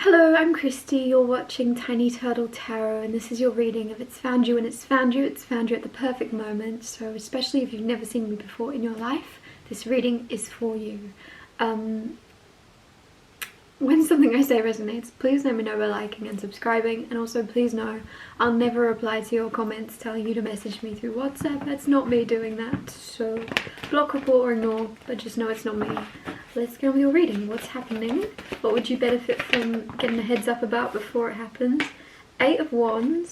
Hello, I'm Christy. You're watching Tiny Turtle Tarot, and this is your reading of It's Found You. And it's found you at the perfect moment. So especially if you've never seen me before in your life, this reading is for you. When something I say resonates, please let me know by liking and subscribing, and also please know I'll never reply to your comments telling you to message me through WhatsApp. That's not me doing that, so block, report or ignore, but just know it's not me. Let's get on with your reading. What's happening? What would you benefit from getting a heads up about before it happens? 8 of Wands,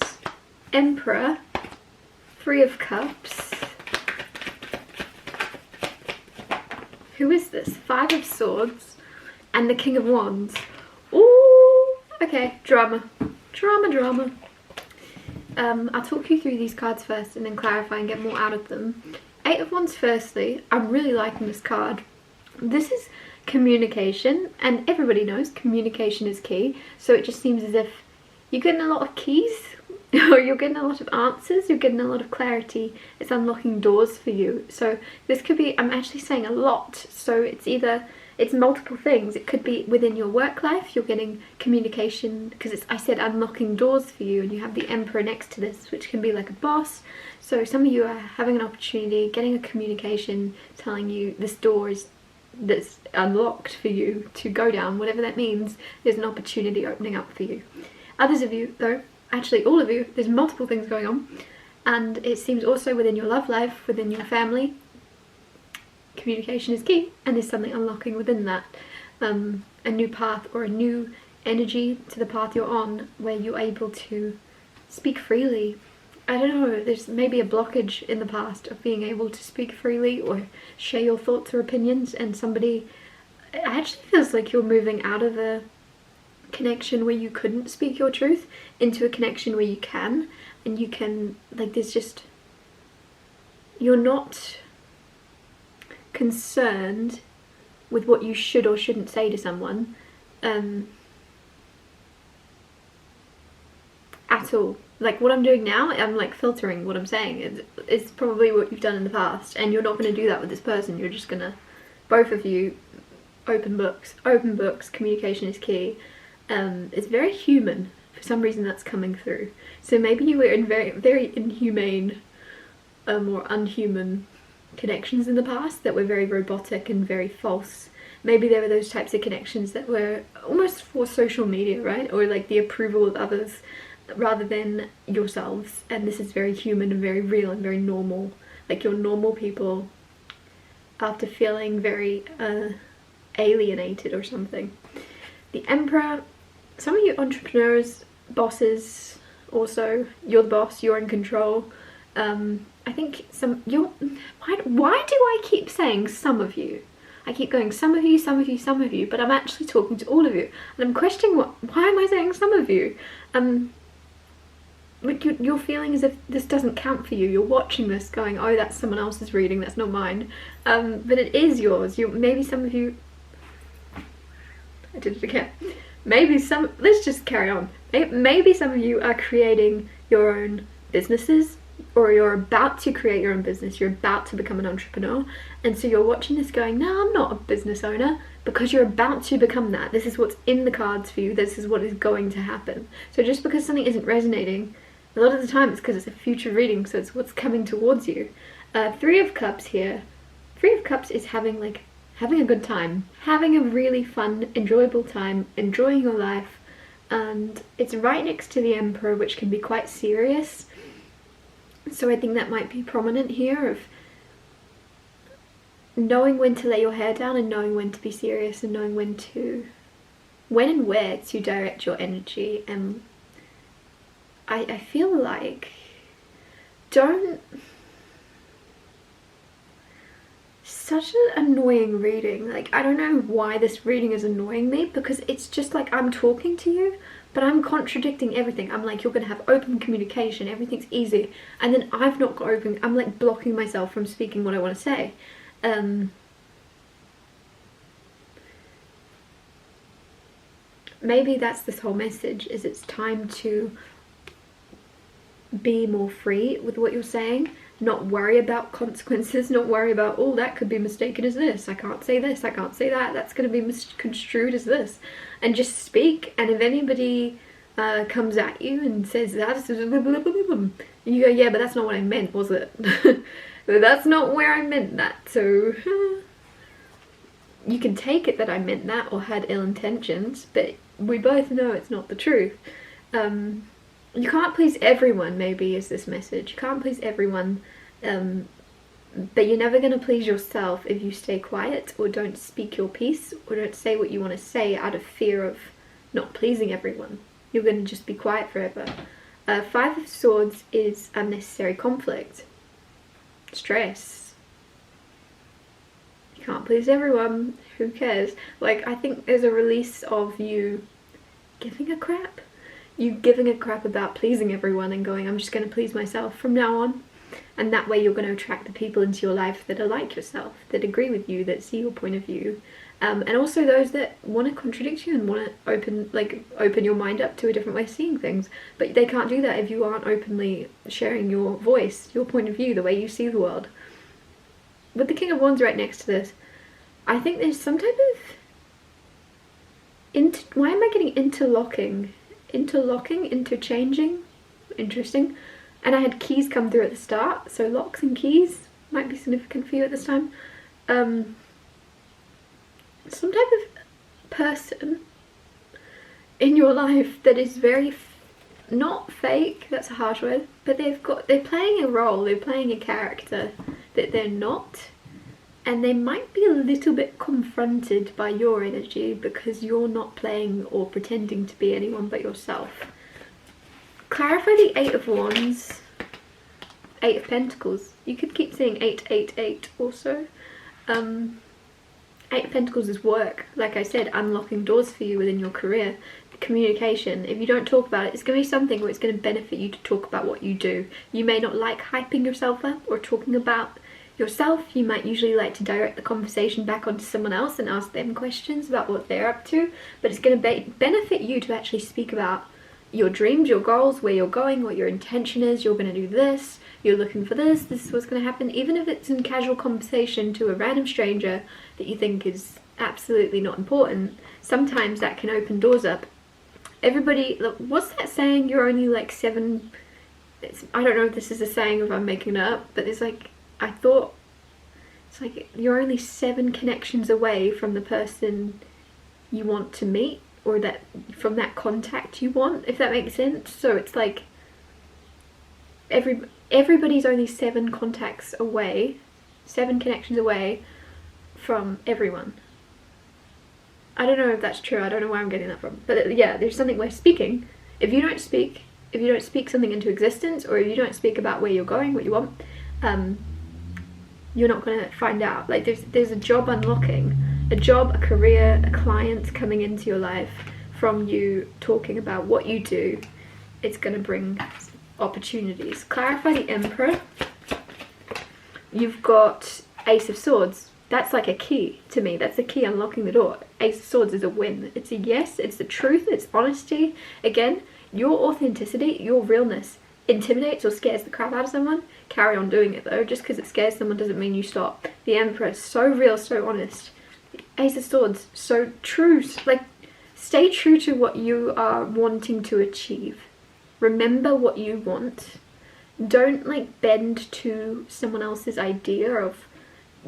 Emperor, 3 of Cups. Who is this? 5 of Swords. And the King of Wands. Ooh, okay, drama. Drama. I'll talk you through these cards first and then clarify and get more out of them. 8 of Wands firstly, I'm really liking this card. This is communication, and everybody knows communication is key, so it just seems as if you're getting a lot of keys, or you're getting a lot of answers, you're getting a lot of clarity. It's unlocking doors for you. So this could be, I'm actually saying a lot, so it's multiple things. It could be within your work life, you're getting communication, because I said unlocking doors for you, and you have the Emperor next to this, which can be like a boss. So some of you are having an opportunity, getting a communication telling you this door that's unlocked for you to go down, whatever that means. There's an opportunity opening up for you. Others of you, though, actually all of you, there's multiple things going on, and it seems also within your love life, within your family, communication is key, and there's something unlocking within that. A new path or a new energy to the path you're on, where you're able to speak freely. I don't know, there's maybe a blockage in the past of being able to speak freely or share your thoughts or opinions, and it actually feels like you're moving out of a connection where you couldn't speak your truth into a connection where you can, and you can, like, you're not concerned with what you should or shouldn't say to someone at all. Like, what I'm doing now, I'm like filtering what I'm saying. It's probably what you've done in the past, and you're not going to do that with this person. You're just gonna, both of you, open books, communication is key. It's very human. For some reason that's coming through. So maybe you were in very inhumane or unhuman connections in the past that were very robotic and very false. Maybe there were those types of connections that were almost for social media, right? Or like the approval of others rather than yourselves. And this is very human and very real and very normal. Like, you're normal people after feeling very alienated or something. The Emperor, some of you entrepreneurs, bosses, also, you're the boss, you're in control. I think why do I keep saying some of you? I keep going some of you, but I'm actually talking to all of you. And I'm questioning why am I saying some of you? Like, you're feeling as if this doesn't count for you. You're watching this going, oh, that's someone else's reading, that's not mine. But it is yours. Maybe some of you, I did it again. Let's just carry on. Maybe some of you are creating your own businesses, or you're about to create your own business, you're about to become an entrepreneur, and so you're watching this going, no, I'm not a business owner, because you're about to become that. This is what's in the cards for you, this is what is going to happen. So just because something isn't resonating, a lot of the time it's because it's a future reading, so it's what's coming towards you. 3 of Cups here. 3 of Cups is having a good time, having a really fun, enjoyable time, enjoying your life, and it's right next to the Emperor, which can be quite serious. So I think that might be prominent here, of knowing when to lay your hair down and knowing when to be serious, and knowing when and where to direct your energy. And I feel like, such an annoying reading. Like, I don't know why this reading is annoying me, because it's just like I'm talking to you, but I'm contradicting everything. I'm like, you're gonna have open communication, everything's easy, and then I've not got open, I'm like blocking myself from speaking what I want to say. Maybe that's this whole message, is it's time to be more free with what you're saying, not worry about consequences, not worry about, oh, that could be mistaken as this, I can't say this, I can't say that, that's going to be misconstrued as this, and just speak. And if anybody comes at you and says that, and you go, yeah, but that's not what I meant, was it? That's not where I meant that. So you can take it that I meant that or had ill intentions, but we both know it's not the truth. You can't please everyone, maybe, is this message. You can't please everyone, but you're never going to please yourself if you stay quiet or don't speak your piece or don't say what you want to say out of fear of not pleasing everyone. You're going to just be quiet forever. Five of Swords is unnecessary conflict, stress. You can't please everyone, who cares? Like, I think there's a release of you giving a crap. You giving a crap about pleasing everyone and going, I'm just going to please myself from now on. And that way you're going to attract the people into your life that are like yourself, that agree with you, that see your point of view. And also those that want to contradict you and want to open your mind up to a different way of seeing things. But they can't do that if you aren't openly sharing your voice, your point of view, the way you see the world. With the King of Wands right next to this, I think there's some type of... why am I getting interlocking? Interlocking, interchanging, interesting. And I had keys come through at the start, so locks and keys might be significant for you at this time. Some type of person in your life that is very not fake, that's a harsh word, but they're playing a role, they're playing a character that they're not, and they might be a little bit confronted by your energy because you're not playing or pretending to be anyone but yourself. Clarify the Eight of Wands, Eight of Pentacles. You could keep saying 888 also. Eight of Pentacles is work, like I said, unlocking doors for you within your career. Communication, if you don't talk about it, it's going to be something where it's going to benefit you to talk about what you do. You may not like hyping yourself up or talking about yourself. You might usually like to direct the conversation back onto someone else and ask them questions about what they're up to, but it's going to benefit you to actually speak about your dreams, your goals, where you're going, what your intention is. You're going to do this, you're looking for this is what's going to happen. Even if it's in casual conversation to a random stranger that you think is absolutely not important, sometimes that can open doors up. Everybody, what's that saying, you're only like seven, I don't know if this is a saying or if I'm making it up, but it's like, I thought it's like you're only 7 connections away from the person you want to meet, or that from that contact you want, if that makes sense. So it's like everybody's only 7 contacts away, 7 connections away from everyone. I don't know if that's true, I don't know where I'm getting that from, but yeah, there's something where speaking, if you don't speak something into existence, or if you don't speak about where you're going, what you want, you're not going to find out. Like there's a job unlocking, a job, a career, a client coming into your life from you talking about what you do. It's going to bring opportunities. Clarify the Emperor. You've got Ace of Swords. That's like a key to me. That's the key unlocking the door. Ace of Swords is a win. It's a yes, it's the truth, it's honesty. Again, your authenticity, your realness intimidates or scares the crap out of someone. Carry on doing it though. Just because it scares someone doesn't mean you stop. The Emperor, so real, so honest. Ace of Swords, so true. Like, stay true to what you are wanting to achieve. Remember what you want. Don't like bend to someone else's idea of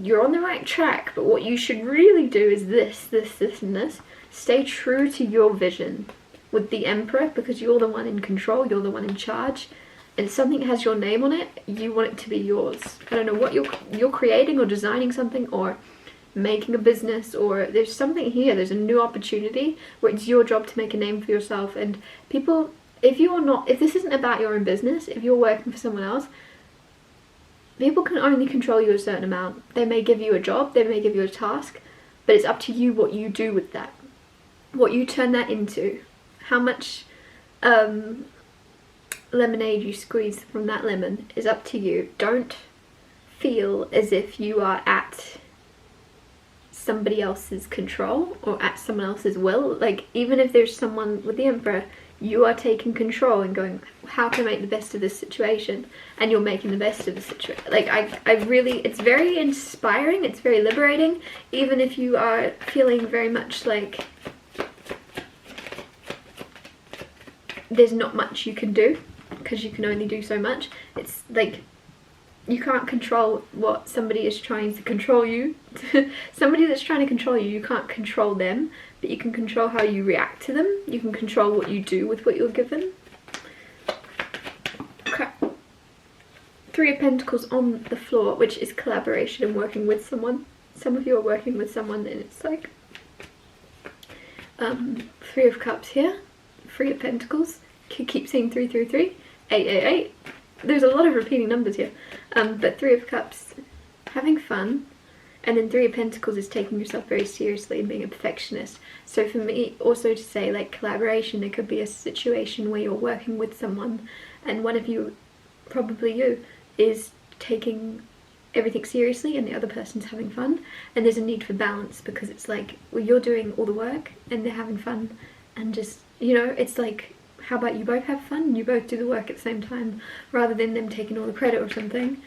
you're on the right track, but what you should really do is this, this, this, and this. Stay true to your vision with the Emperor, because you're the one in control, you're the one in charge. And if something has your name on it, you want it to be yours. I don't know what you're creating or designing something or making a business, or there's something here, there's a new opportunity where it's your job to make a name for yourself. And people, if this isn't about your own business, if you're working for someone else, people can only control you a certain amount. They may give you a job, they may give you a task, but it's up to you what you do with that, what you turn that into, how much lemonade you squeeze from that lemon is up to you. Don't feel as if you are at somebody else's control or at someone else's will. Like, even if there's someone with the Emperor you are taking control and going, how can I make the best of this situation? And you're making the best of the situation. Like, I really, it's very inspiring, it's very liberating, even if you are feeling very much like there's not much you can do, because you can only do so much. It's like, you can't control what somebody is trying to control you. Somebody that's trying to control you, you can't control them, but you can control how you react to them. You can control what you do with what you're given. Okay. 3 of Pentacles on the floor, which is collaboration and working with someone. Some of you are working with someone and it's like 3 of Cups here, 3 of Pentacles. Keep seeing 3, 3, 3, 8, 8, 8. There's a lot of repeating numbers here, but 3 of Cups, having fun, and then 3 of Pentacles is taking yourself very seriously and being a perfectionist. So for me, also to say, like, collaboration, it could be a situation where you're working with someone and one of you, probably you, is taking everything seriously and the other person's having fun, and there's a need for balance, because it's like, well, you're doing all the work and they're having fun, and just, you know, it's like, how about you both have fun and you both do the work at the same time, rather than them taking all the credit or something,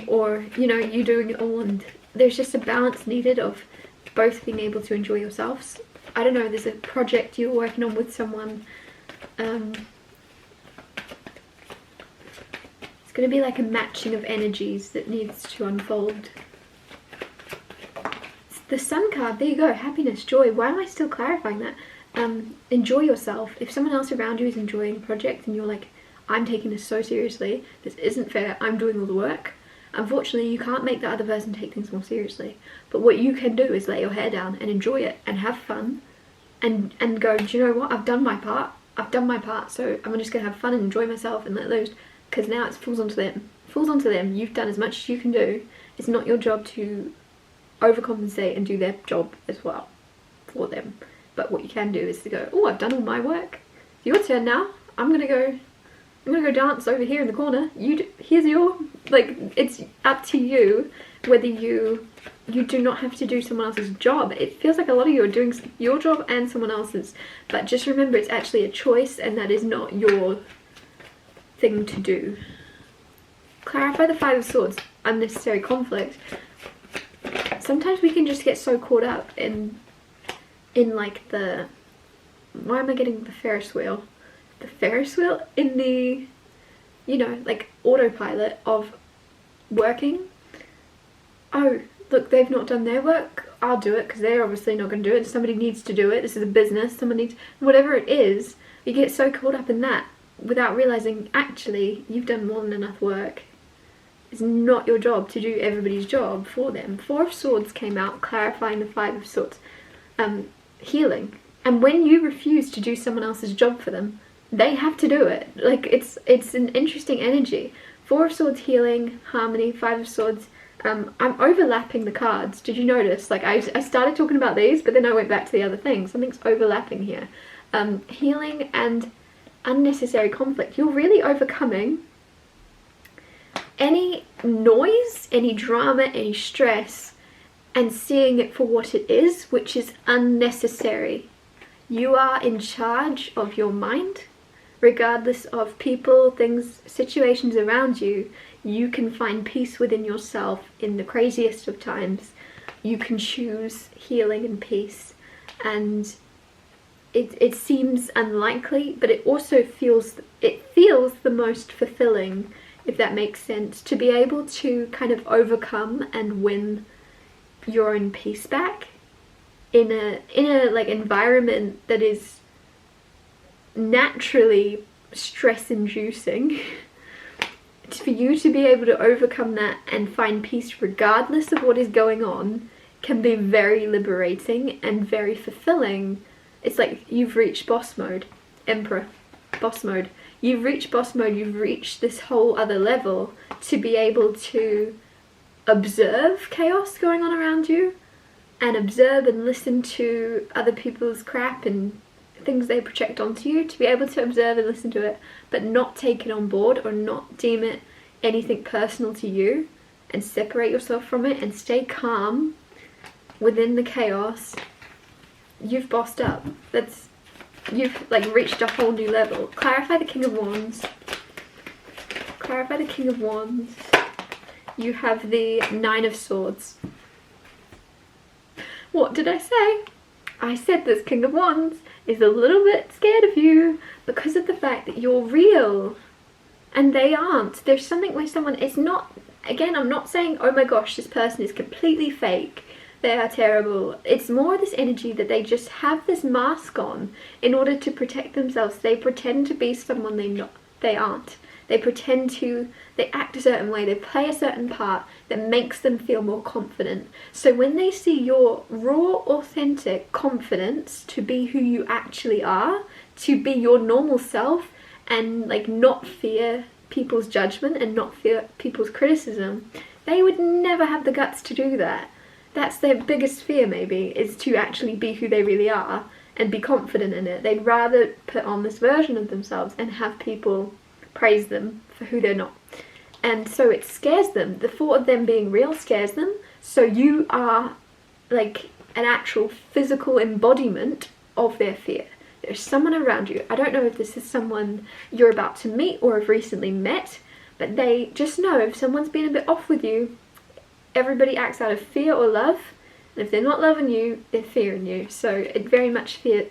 or, you know, you doing it all, and there's just a balance needed of both being able to enjoy yourselves. I don't know, there's a project you're working on with someone, it's going to be like a matching of energies that needs to unfold. It's the Sun card, there you go, happiness, joy. Why am I still clarifying that? Enjoy yourself. If someone else around you is enjoying a project and you're like, I'm taking this so seriously, this isn't fair, I'm doing all the work, unfortunately you can't make the other person take things more seriously. But what you can do is lay your hair down and enjoy it and have fun, and go, do you know what, I've done my part, so I'm just gonna have fun and enjoy myself and let loose, because now it falls onto them. You've done as much as you can do. It's not your job to overcompensate and do their job as well for them. But what you can do is to go, oh, I've done all my work. It's your turn now. I'm gonna go dance over here in the corner. Here's your, like, it's up to you whether you do not have to do someone else's job. It feels like a lot of you are doing your job and someone else's, but just remember it's actually a choice and that is not your thing to do. Clarify the 5 of Swords, unnecessary conflict. Sometimes we can just get so caught up in like the, why am I getting the Ferris wheel? The Ferris wheel in the, you know, like autopilot of working. Oh, look, they've not done their work, I'll do it, because they're obviously not going to do it. Somebody needs to do it. This is a business. Someone needs, whatever it is, you get so caught up in that without realizing actually you've done more than enough work. It's not your job to do everybody's job for them. 4 of Swords came out, clarifying the 5 of Swords. Healing. And when you refuse to do someone else's job for them, they have to do it. Like, it's an interesting energy. 4 of Swords, healing, harmony. 5 of Swords. I'm overlapping the cards. Did you notice? Like, I started talking about these, but then I went back to the other thing. Something's overlapping here. Healing and unnecessary conflict. You're really overcoming any noise, any drama, any stress, and seeing it for what it is, which is unnecessary. You are in charge of your mind, regardless of people, things, situations around you. You can find peace within yourself in the craziest of times. You can choose healing and peace, and it seems unlikely, but it also feels the most fulfilling, if that makes sense, to be able to kind of overcome and win your own peace back in a like environment that is naturally stress inducing. For you to be able to overcome that and find peace regardless of what is going on can be very liberating and very fulfilling. It's like you've reached boss mode, Emperor, boss mode. You've reached boss mode, you've reached this whole other level to be able to observe chaos going on around you and observe and listen to other people's crap and things they project onto you, to be able to observe and listen to it but not take it on board or not deem it anything personal to you, and separate yourself from it and stay calm within the chaos. You've bossed up. you've like reached a whole new level. Clarify the King of Wands. Clarify the King of Wands. You have the Nine of Swords. What did I say? I said this King of Wands is a little bit scared of you because of the fact that you're real and they aren't. There's something where someone is not, again, I'm not saying, oh my gosh, this person is completely fake, they are terrible. It's more this energy that they just have this mask on in order to protect themselves. They pretend to be someone they aren't. They pretend to, they act a certain way, they play a certain part that makes them feel more confident. So when they see your raw, authentic confidence to be who you actually are, to be your normal self, and like not fear people's judgment and not fear people's criticism, they would never have the guts to do that. That's their biggest fear, maybe, is to actually be who they really are and be confident in it. They'd rather put on this version of themselves and have people praise them for who they're not. And so it scares them. The thought of them being real scares them. So you are like an actual physical embodiment of their fear. There's someone around you. I don't know if this is someone you're about to meet or have recently met, but they just know if someone's been a bit off with you, everybody acts out of fear or love. And if they're not loving you, they're fearing you. So it very much I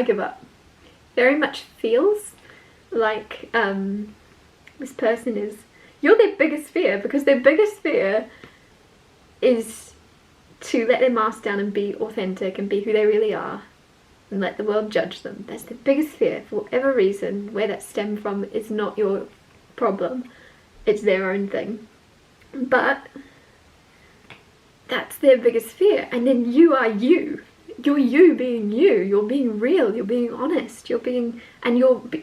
give up. Very much feels like this person is, you're their biggest fear, because their biggest fear is to let their mask down and be authentic and be who they really are and let the world judge them. That's their biggest fear. For whatever reason, where that stemmed from is not your problem. It's their own thing. But that's their biggest fear. And then you are you. You're you being you. You're being real. You're being honest. You're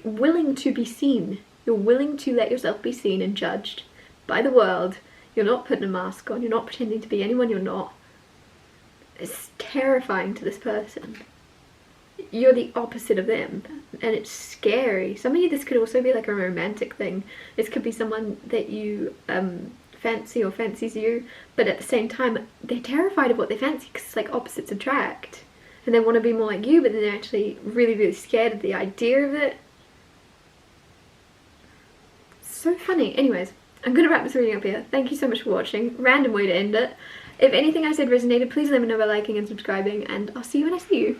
willing to be seen. You're willing to let yourself be seen and judged by the world. You're not putting a mask on. You're not pretending to be anyone you're not. It's terrifying to this person. You're the opposite of them, and it's scary. Some of you, this could also be like a romantic thing. This could be someone that you fancy or fancies you, but at the same time they're terrified of what they fancy, because it's like opposites attract, and they want to be more like you, but then they're actually really, really scared of the idea of it. So funny. Anyways, I'm gonna wrap this reading up here. Thank you so much for watching. Random way to end it. If anything I said resonated, please let me know by liking and subscribing, and I'll see you when I see you.